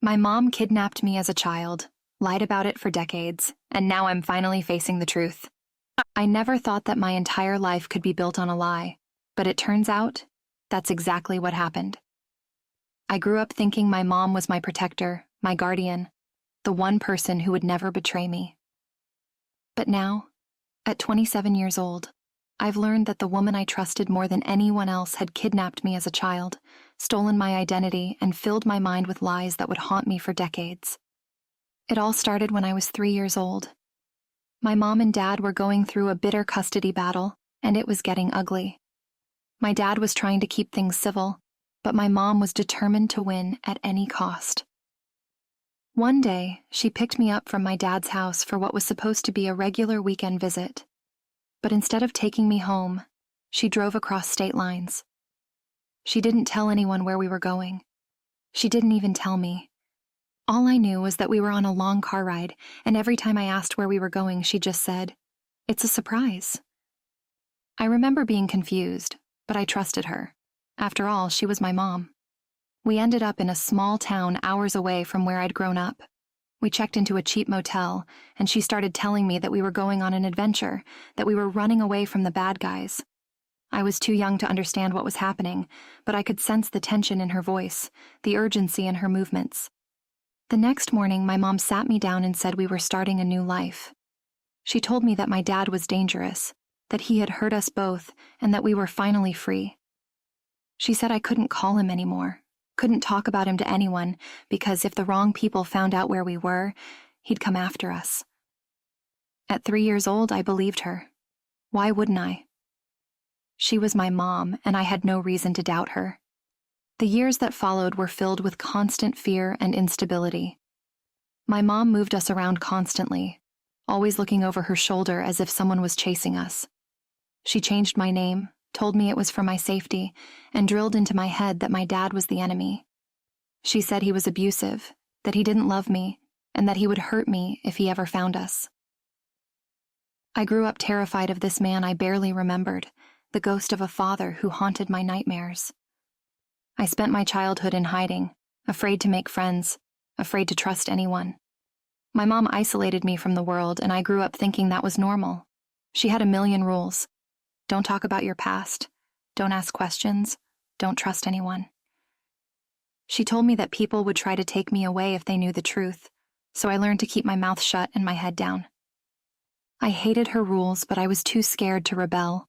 My mom kidnapped me as a child, lied about it for decades, and now I'm finally facing the truth. I never thought that my entire life could be built on a lie, but it turns out that's exactly what happened. I grew up thinking my mom was my protector, my guardian, the one person who would never betray me. But now, at 27 years old, I've learned that the woman I trusted more than anyone else had kidnapped me as a child, stolen my identity, and filled my mind with lies that would haunt me for decades. It all started when I was 3 years old. My mom and dad were going through a bitter custody battle, and it was getting ugly. My dad was trying to keep things civil, but my mom was determined to win at any cost. One day, she picked me up from my dad's house for what was supposed to be a regular weekend visit. But instead of taking me home, she drove across state lines. She didn't tell anyone where we were going. She didn't even tell me. All I knew was that we were on a long car ride, and every time I asked where we were going, she just said, "It's a surprise." I remember being confused, but I trusted her. After all, she was my mom. We ended up in a small town hours away from where I'd grown up. We checked into a cheap motel, and she started telling me that we were going on an adventure, that we were running away from the bad guys. I was too young to understand what was happening, but I could sense the tension in her voice, the urgency in her movements. The next morning, my mom sat me down and said we were starting a new life. She told me that my dad was dangerous, that he had hurt us both, and that we were finally free. She said I couldn't call him anymore, couldn't talk about him to anyone, because if the wrong people found out where we were, he'd come after us. At 3 years old, I believed her. Why wouldn't I? She was my mom, and I had no reason to doubt her. The years that followed were filled with constant fear and instability. My mom moved us around constantly, always looking over her shoulder as if someone was chasing us. She changed my name, told me it was for my safety, and drilled into my head that my dad was the enemy. She said he was abusive, that he didn't love me, and that he would hurt me if he ever found us. I grew up terrified of this man I barely remembered, the ghost of a father who haunted my nightmares. I spent my childhood in hiding, afraid to make friends, afraid to trust anyone. My mom isolated me from the world, and I grew up thinking that was normal. She had a million rules. Don't talk about your past. Don't ask questions. Don't trust anyone. She told me that people would try to take me away if they knew the truth, so I learned to keep my mouth shut and my head down. I hated her rules, but I was too scared to rebel.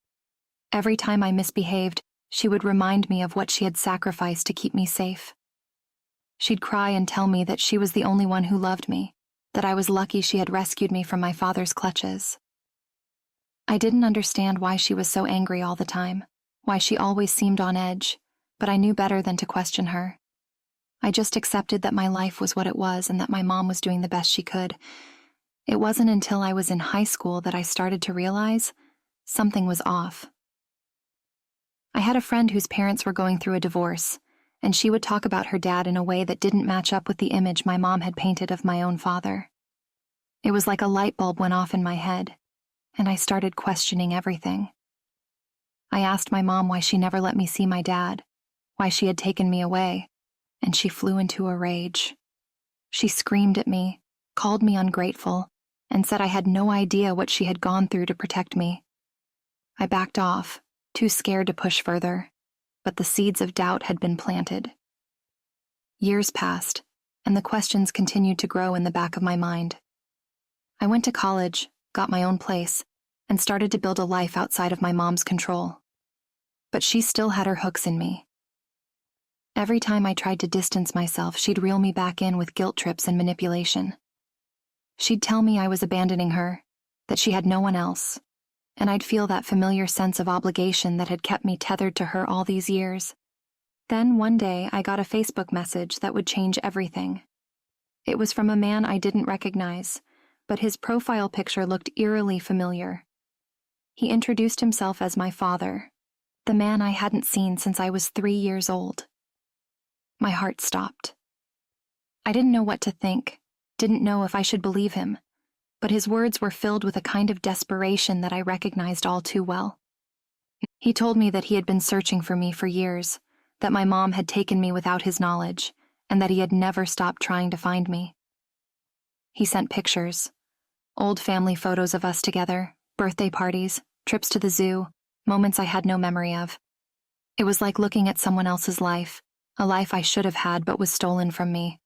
Every time I misbehaved, she would remind me of what she had sacrificed to keep me safe. She'd cry and tell me that she was the only one who loved me, that I was lucky she had rescued me from my father's clutches. I didn't understand why she was so angry all the time, why she always seemed on edge, but I knew better than to question her. I just accepted that my life was what it was and that my mom was doing the best she could. It wasn't until I was in high school that I started to realize something was off. I had a friend whose parents were going through a divorce, and she would talk about her dad in a way that didn't match up with the image my mom had painted of my own father. It was like a light bulb went off in my head, and I started questioning everything. I asked my mom why she never let me see my dad, why she had taken me away, and she flew into a rage. She screamed at me, called me ungrateful, and said I had no idea what she had gone through to protect me. I backed off, too scared to push further, but the seeds of doubt had been planted. Years passed, and the questions continued to grow in the back of my mind. I went to college, got my own place, and started to build a life outside of my mom's control. But she still had her hooks in me. Every time I tried to distance myself, she'd reel me back in with guilt trips and manipulation. She'd tell me I was abandoning her, that she had no one else, and I'd feel that familiar sense of obligation that had kept me tethered to her all these years. Then one day I got a Facebook message that would change everything. It was from a man I didn't recognize, but his profile picture looked eerily familiar. He introduced himself as my father, the man I hadn't seen since I was 3 years old. My heart stopped. I didn't know what to think, didn't know if I should believe him, but his words were filled with a kind of desperation that I recognized all too well. He told me that he had been searching for me for years, that my mom had taken me without his knowledge, and that he had never stopped trying to find me. He sent pictures, old family photos of us together, birthday parties, trips to the zoo, moments I had no memory of. It was like looking at someone else's life, a life I should have had but was stolen from me.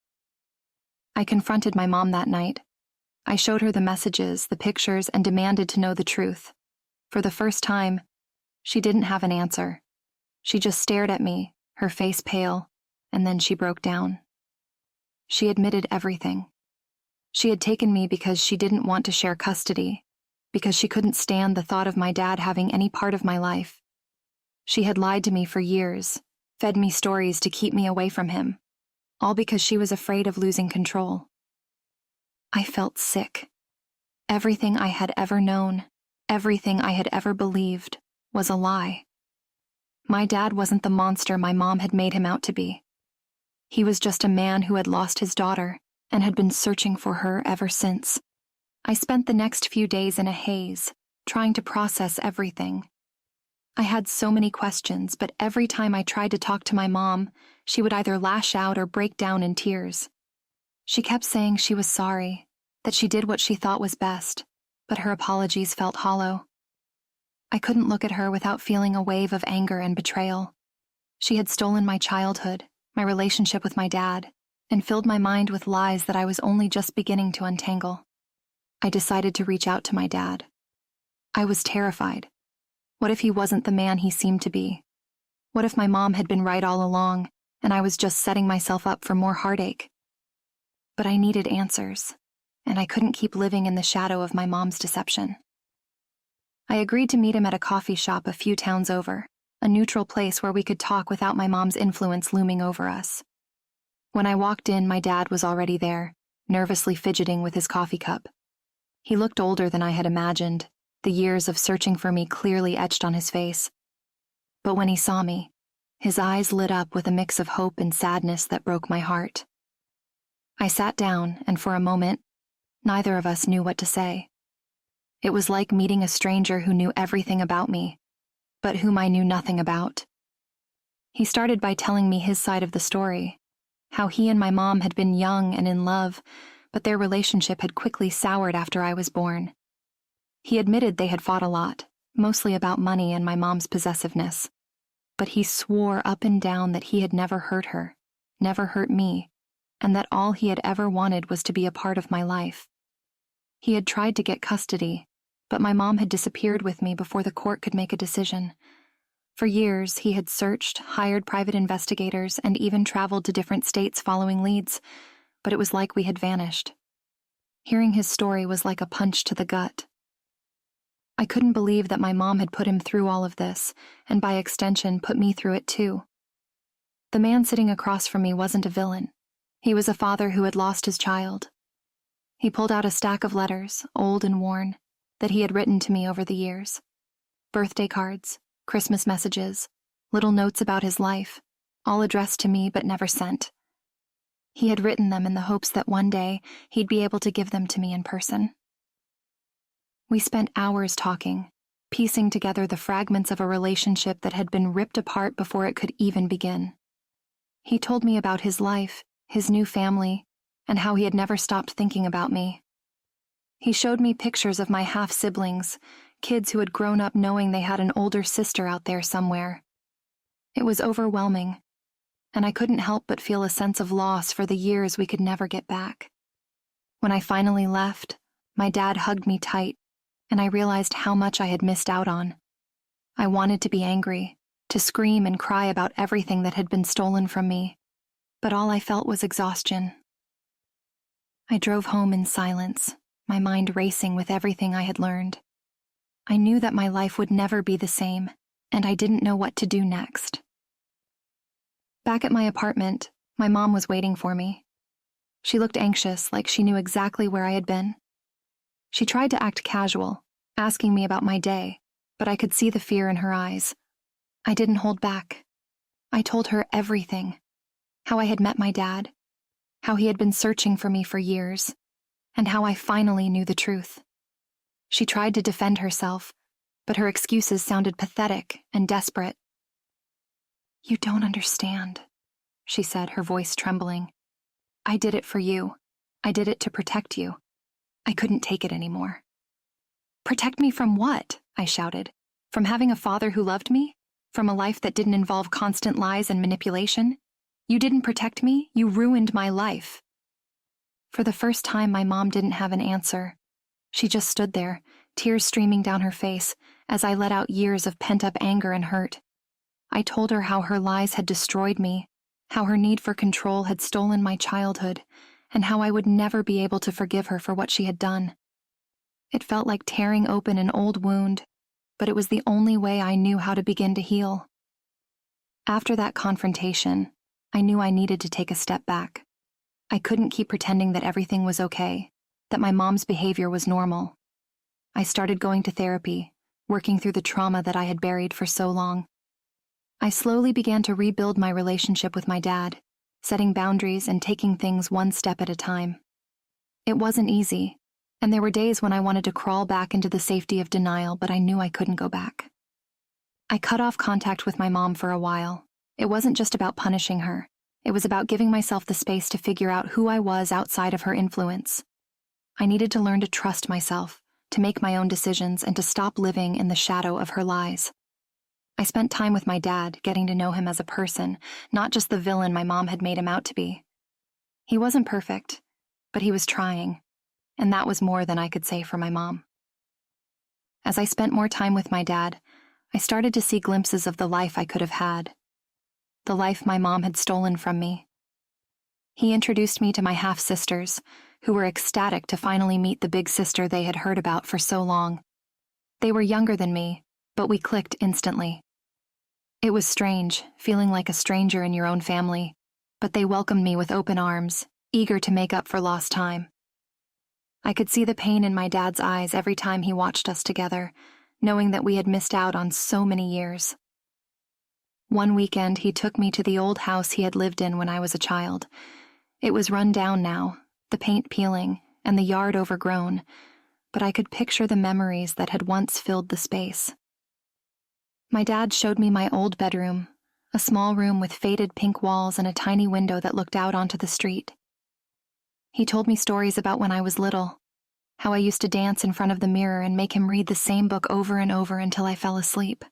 I confronted my mom that night. I showed her the messages, the pictures, and demanded to know the truth. For the first time, she didn't have an answer. She just stared at me, her face pale, and then she broke down. She admitted everything. She had taken me because she didn't want to share custody, because she couldn't stand the thought of my dad having any part of my life. She had lied to me for years, fed me stories to keep me away from him, all because she was afraid of losing control. I felt sick. Everything I had ever known, everything I had ever believed, was a lie. My dad wasn't the monster my mom had made him out to be. He was just a man who had lost his daughter and had been searching for her ever since. I spent the next few days in a haze, trying to process everything. I had so many questions, but every time I tried to talk to my mom, she would either lash out or break down in tears. She kept saying she was sorry, that she did what she thought was best, but her apologies felt hollow. I couldn't look at her without feeling a wave of anger and betrayal. She had stolen my childhood, my relationship with my dad, and filled my mind with lies that I was only just beginning to untangle. I decided to reach out to my dad. I was terrified. What if he wasn't the man he seemed to be? What if my mom had been right all along, and I was just setting myself up for more heartache? But I needed answers, and I couldn't keep living in the shadow of my mom's deception. I agreed to meet him at a coffee shop a few towns over, a neutral place where we could talk without my mom's influence looming over us. When I walked in, my dad was already there, nervously fidgeting with his coffee cup. He looked older than I had imagined, the years of searching for me clearly etched on his face. But when he saw me, his eyes lit up with a mix of hope and sadness that broke my heart. I sat down, and for a moment, neither of us knew what to say. It was like meeting a stranger who knew everything about me, but whom I knew nothing about. He started by telling me his side of the story, how he and my mom had been young and in love, but their relationship had quickly soured after I was born. He admitted they had fought a lot, mostly about money and my mom's possessiveness, but he swore up and down that he had never hurt her, never hurt me, and that all he had ever wanted was to be a part of my life. He had tried to get custody, but my mom had disappeared with me before the court could make a decision. For years, he had searched, hired private investigators, and even traveled to different states following leads, but it was like we had vanished. Hearing his story was like a punch to the gut. I couldn't believe that my mom had put him through all of this, and by extension put me through it too. The man sitting across from me wasn't a villain. He was a father who had lost his child. He pulled out a stack of letters, old and worn, that he had written to me over the years. Birthday cards, Christmas messages, little notes about his life, all addressed to me but never sent. He had written them in the hopes that one day he'd be able to give them to me in person. We spent hours talking, piecing together the fragments of a relationship that had been ripped apart before it could even begin. He told me about his life, his new family, and how he had never stopped thinking about me. He showed me pictures of my half-siblings, kids who had grown up knowing they had an older sister out there somewhere. It was overwhelming, and I couldn't help but feel a sense of loss for the years we could never get back. When I finally left, my dad hugged me tight, and I realized how much I had missed out on. I wanted to be angry, to scream and cry about everything that had been stolen from me, but all I felt was exhaustion. I drove home in silence, my mind racing with everything I had learned. I knew that my life would never be the same, and I didn't know what to do next. Back at my apartment, my mom was waiting for me. She looked anxious, like she knew exactly where I had been. She tried to act casual, asking me about my day, but I could see the fear in her eyes. I didn't hold back. I told her everything. How I had met my dad, how he had been searching for me for years, and how I finally knew the truth. She tried to defend herself, but her excuses sounded pathetic and desperate. "You don't understand," she said, her voice trembling. I did it for you. I did it to protect you. I couldn't take it anymore. Protect me from what? I shouted. From having a father who loved me? From a life that didn't involve constant lies and manipulation? You didn't protect me, you ruined my life. For the first time, my mom didn't have an answer. She just stood there, tears streaming down her face, as I let out years of pent-up anger and hurt. I told her how her lies had destroyed me, how her need for control had stolen my childhood, and how I would never be able to forgive her for what she had done. It felt like tearing open an old wound, but it was the only way I knew how to begin to heal. After that confrontation, I knew I needed to take a step back. I couldn't keep pretending that everything was okay, that my mom's behavior was normal. I started going to therapy, working through the trauma that I had buried for so long. I slowly began to rebuild my relationship with my dad, setting boundaries and taking things one step at a time. It wasn't easy, and there were days when I wanted to crawl back into the safety of denial, but I knew I couldn't go back. I cut off contact with my mom for a while. It wasn't just about punishing her. It was about giving myself the space to figure out who I was outside of her influence. I needed to learn to trust myself, to make my own decisions, and to stop living in the shadow of her lies. I spent time with my dad, getting to know him as a person, not just the villain my mom had made him out to be. He wasn't perfect, but he was trying, and that was more than I could say for my mom. As I spent more time with my dad, I started to see glimpses of the life I could have had, the life my mom had stolen from me. He introduced me to my half-sisters, who were ecstatic to finally meet the big sister they had heard about for so long. They were younger than me, but we clicked instantly. It was strange, feeling like a stranger in your own family, but they welcomed me with open arms, eager to make up for lost time. I could see the pain in my dad's eyes every time he watched us together, knowing that we had missed out on so many years. One weekend, he took me to the old house he had lived in when I was a child. It was run down now, the paint peeling, and the yard overgrown, but I could picture the memories that had once filled the space. My dad showed me my old bedroom, a small room with faded pink walls and a tiny window that looked out onto the street. He told me stories about when I was little, how I used to dance in front of the mirror and make him read the same book over and over until I fell asleep.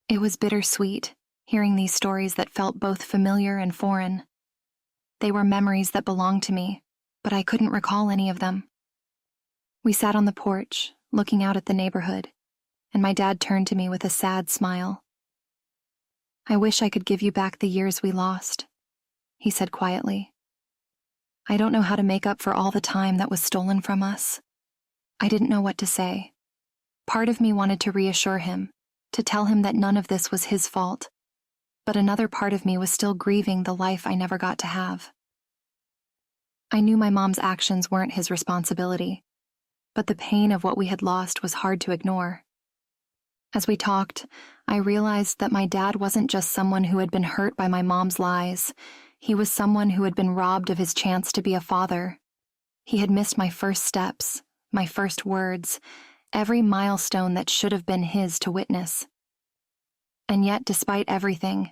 It was bittersweet, hearing these stories that felt both familiar and foreign. They were memories that belonged to me, but I couldn't recall any of them. We sat on the porch, looking out at the neighborhood, and my dad turned to me with a sad smile. I wish I could give you back the years we lost, he said quietly. I don't know how to make up for all the time that was stolen from us. I didn't know what to say. Part of me wanted to reassure him, to tell him that none of this was his fault, but another part of me was still grieving the life I never got to have. I knew my mom's actions weren't his responsibility, but the pain of what we had lost was hard to ignore. As we talked, I realized that my dad wasn't just someone who had been hurt by my mom's lies. He was someone who had been robbed of his chance to be a father. He had missed my first steps, my first words, every milestone that should have been his to witness. And yet, despite everything,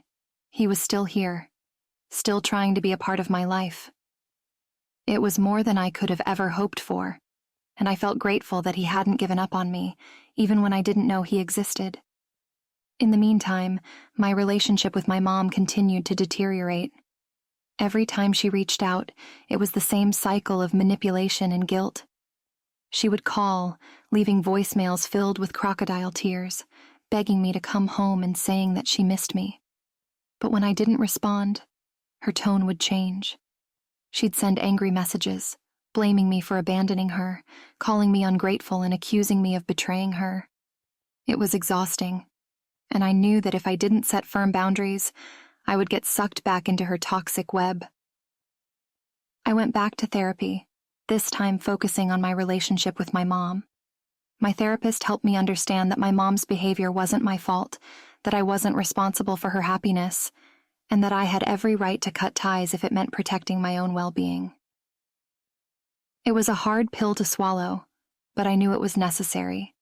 he was still here, still trying to be a part of my life. It was more than I could have ever hoped for, and I felt grateful that he hadn't given up on me, even when I didn't know he existed. In the meantime, my relationship with my mom continued to deteriorate. Every time she reached out, it was the same cycle of manipulation and guilt. She would call, leaving voicemails filled with crocodile tears, begging me to come home and saying that she missed me. But when I didn't respond, her tone would change. She'd send angry messages, blaming me for abandoning her, calling me ungrateful and accusing me of betraying her. It was exhausting, and I knew that if I didn't set firm boundaries, I would get sucked back into her toxic web. I went back to therapy, this time focusing on my relationship with my mom. My therapist helped me understand that my mom's behavior wasn't my fault, that I wasn't responsible for her happiness, and that I had every right to cut ties if it meant protecting my own well-being. It was a hard pill to swallow, but I knew it was necessary.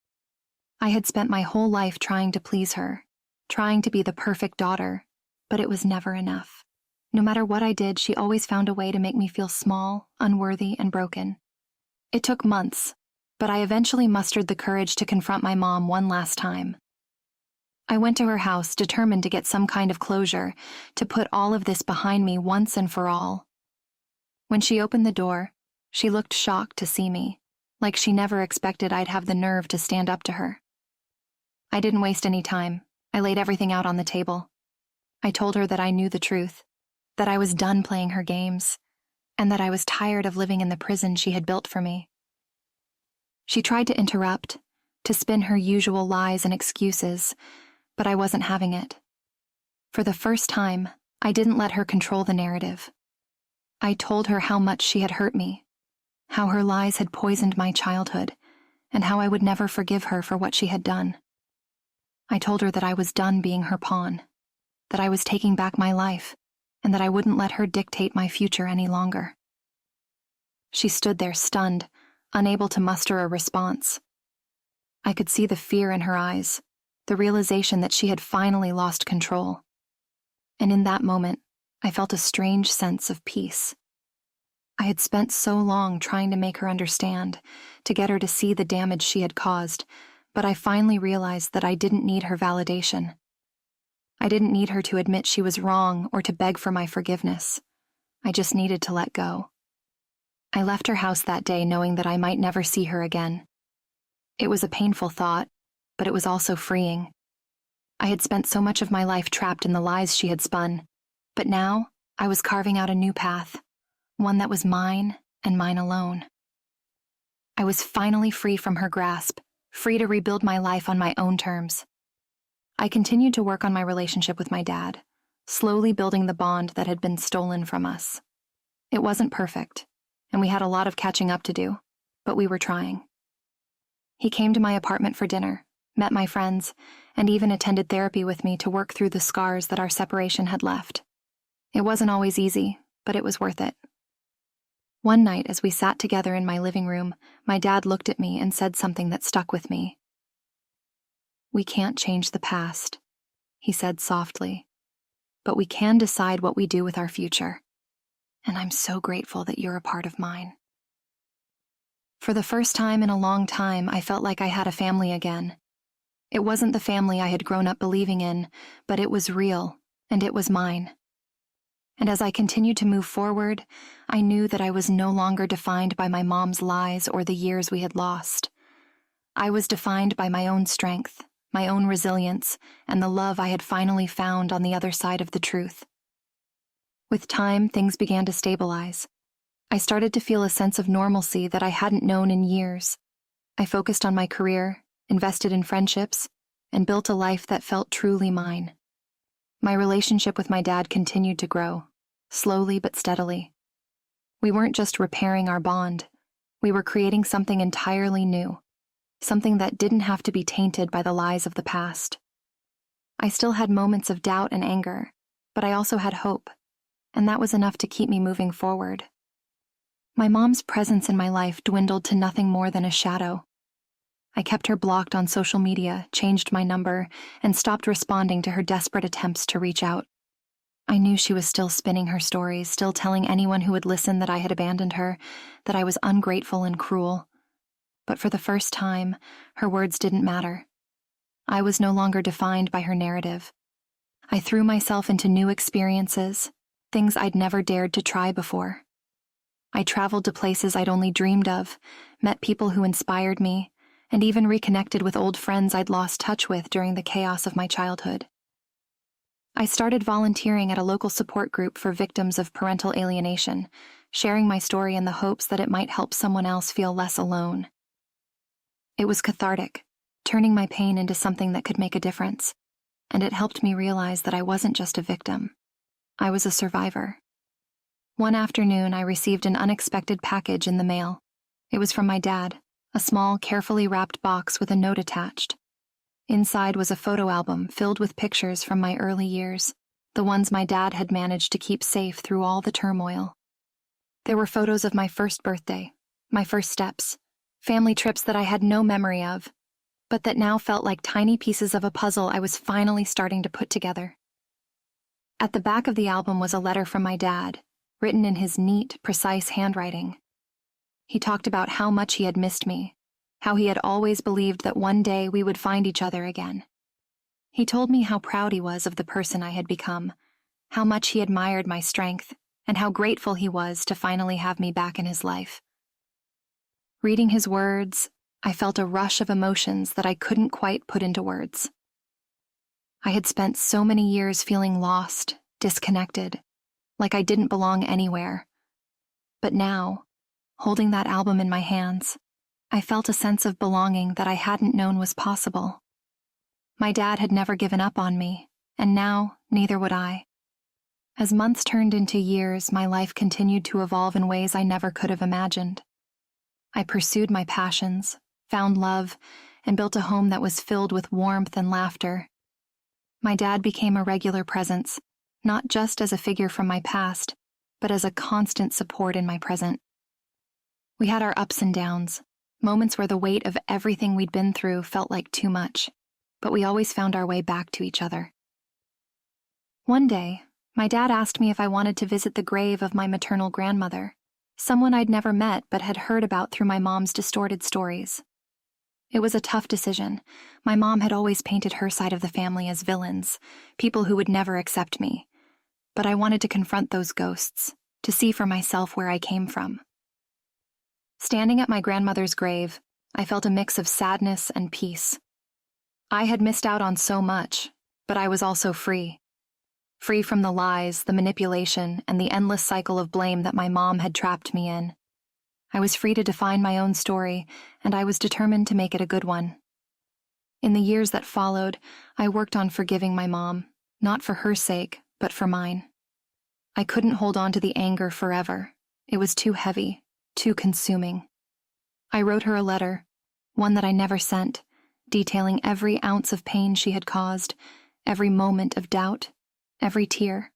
I had spent my whole life trying to please her, trying to be the perfect daughter, but it was never enough. No matter what I did, she always found a way to make me feel small, unworthy, and broken. It took months, but I eventually mustered the courage to confront my mom one last time. I went to her house, determined to get some kind of closure, to put all of this behind me once and for all. When she opened the door, she looked shocked to see me, like she never expected I'd have the nerve to stand up to her. I didn't waste any time. I laid everything out on the table. I told her that I knew the truth, that I was done playing her games, and that I was tired of living in the prison she had built for me. She tried to interrupt, to spin her usual lies and excuses, but I wasn't having it. For the first time, I didn't let her control the narrative. I told her how much she had hurt me, how her lies had poisoned my childhood, and how I would never forgive her for what she had done. I told her that I was done being her pawn, that I was taking back my life, and that I wouldn't let her dictate my future any longer. She stood there stunned, unable to muster a response. I could see the fear in her eyes, the realization that she had finally lost control. And in that moment, I felt a strange sense of peace. I had spent so long trying to make her understand, to get her to see the damage she had caused, but I finally realized that I didn't need her validation. I didn't need her to admit she was wrong or to beg for my forgiveness. I just needed to let go. I left her house that day knowing that I might never see her again. It was a painful thought, but it was also freeing. I had spent so much of my life trapped in the lies she had spun, but now I was carving out a new path, one that was mine and mine alone. I was finally free from her grasp, free to rebuild my life on my own terms. I continued to work on my relationship with my dad, slowly building the bond that had been stolen from us. It wasn't perfect, and we had a lot of catching up to do, but we were trying. He came to my apartment for dinner, met my friends, and even attended therapy with me to work through the scars that our separation had left. It wasn't always easy, but it was worth it. One night, as we sat together in my living room, my dad looked at me and said something that stuck with me. "We can't change the past," he said softly, "but we can decide what we do with our future. And I'm so grateful that you're a part of mine." For the first time in a long time, I felt like I had a family again. It wasn't the family I had grown up believing in, but it was real, and it was mine. And as I continued to move forward, I knew that I was no longer defined by my mom's lies or the years we had lost. I was defined by my own strength, my own resilience, and the love I had finally found on the other side of the truth. With time, things began to stabilize. I started to feel a sense of normalcy that I hadn't known in years. I focused on my career, invested in friendships, and built a life that felt truly mine. My relationship with my dad continued to grow, slowly but steadily. We weren't just repairing our bond. We were creating something entirely new, something that didn't have to be tainted by the lies of the past. I still had moments of doubt and anger, but I also had hope, and that was enough to keep me moving forward. My mom's presence in my life dwindled to nothing more than a shadow. I kept her blocked on social media, changed my number, and stopped responding to her desperate attempts to reach out. I knew she was still spinning her stories, still telling anyone who would listen that I had abandoned her, that I was ungrateful and cruel. But for the first time, her words didn't matter. I was no longer defined by her narrative. I threw myself into new experiences, things I'd never dared to try before. I traveled to places I'd only dreamed of, met people who inspired me, and even reconnected with old friends I'd lost touch with during the chaos of my childhood. I started volunteering at a local support group for victims of parental alienation, sharing my story in the hopes that it might help someone else feel less alone. It was cathartic, turning my pain into something that could make a difference, and it helped me realize that I wasn't just a victim. I was a survivor. One afternoon, I received an unexpected package in the mail. It was from my dad, a small, carefully wrapped box with a note attached. Inside was a photo album filled with pictures from my early years, the ones my dad had managed to keep safe through all the turmoil. There were photos of my first birthday, my first steps, family trips that I had no memory of, but that now felt like tiny pieces of a puzzle I was finally starting to put together. At the back of the album was a letter from my dad, written in his neat, precise handwriting. He talked about how much he had missed me, how he had always believed that one day we would find each other again. He told me how proud he was of the person I had become, how much he admired my strength, and how grateful he was to finally have me back in his life. Reading his words, I felt a rush of emotions that I couldn't quite put into words. I had spent so many years feeling lost, disconnected, like I didn't belong anywhere. But now, holding that album in my hands, I felt a sense of belonging that I hadn't known was possible. My dad had never given up on me, and now neither would I. As months turned into years, my life continued to evolve in ways I never could have imagined. I pursued my passions, found love, and built a home that was filled with warmth and laughter. My dad became a regular presence, not just as a figure from my past, but as a constant support in my present. We had our ups and downs, moments where the weight of everything we'd been through felt like too much, but we always found our way back to each other. One day, my dad asked me if I wanted to visit the grave of my maternal grandmother, someone I'd never met but had heard about through my mom's distorted stories. It was a tough decision. My mom had always painted her side of the family as villains, people who would never accept me. But I wanted to confront those ghosts, to see for myself where I came from. Standing at my grandmother's grave, I felt a mix of sadness and peace. I had missed out on so much, but I was also free. Free from the lies, the manipulation, and the endless cycle of blame that my mom had trapped me in. I was free to define my own story, and I was determined to make it a good one. In the years that followed, I worked on forgiving my mom, not for her sake, but for mine. I couldn't hold on to the anger forever. It was too heavy, too consuming. I wrote her a letter, one that I never sent, detailing every ounce of pain she had caused, every moment of doubt, every tear.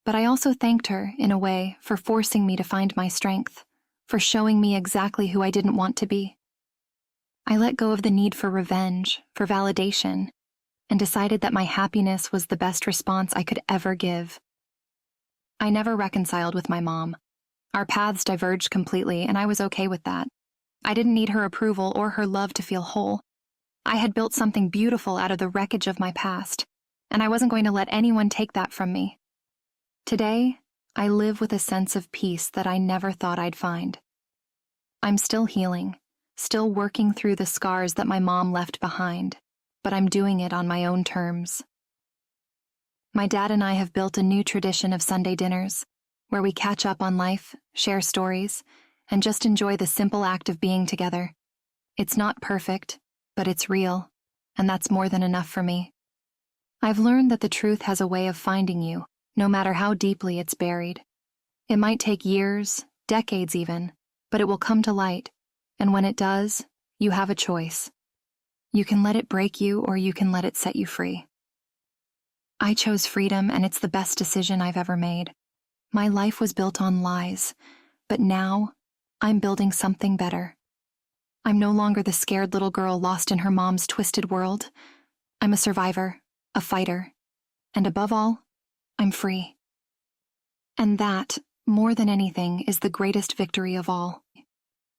But I also thanked her, in a way, for forcing me to find my strength, for showing me exactly who I didn't want to be. I let go of the need for revenge, for validation, and decided that my happiness was the best response I could ever give. I never reconciled with my mom. Our paths diverged completely, and I was okay with that. I didn't need her approval or her love to feel whole. I had built something beautiful out of the wreckage of my past, and I wasn't going to let anyone take that from me. Today, I live with a sense of peace that I never thought I'd find. I'm still healing, still working through the scars that my mom left behind, but I'm doing it on my own terms. My dad and I have built a new tradition of Sunday dinners, where we catch up on life, share stories, and just enjoy the simple act of being together. It's not perfect, but it's real, and that's more than enough for me. I've learned that the truth has a way of finding you, no matter how deeply it's buried. It might take years, decades even, but it will come to light, and when it does, you have a choice. You can let it break you, or you can let it set you free. I chose freedom, and it's the best decision I've ever made. My life was built on lies, but now I'm building something better. I'm no longer the scared little girl lost in her mom's twisted world. I'm a survivor, a fighter, and above all, I'm free. And that, more than anything, is the greatest victory of all.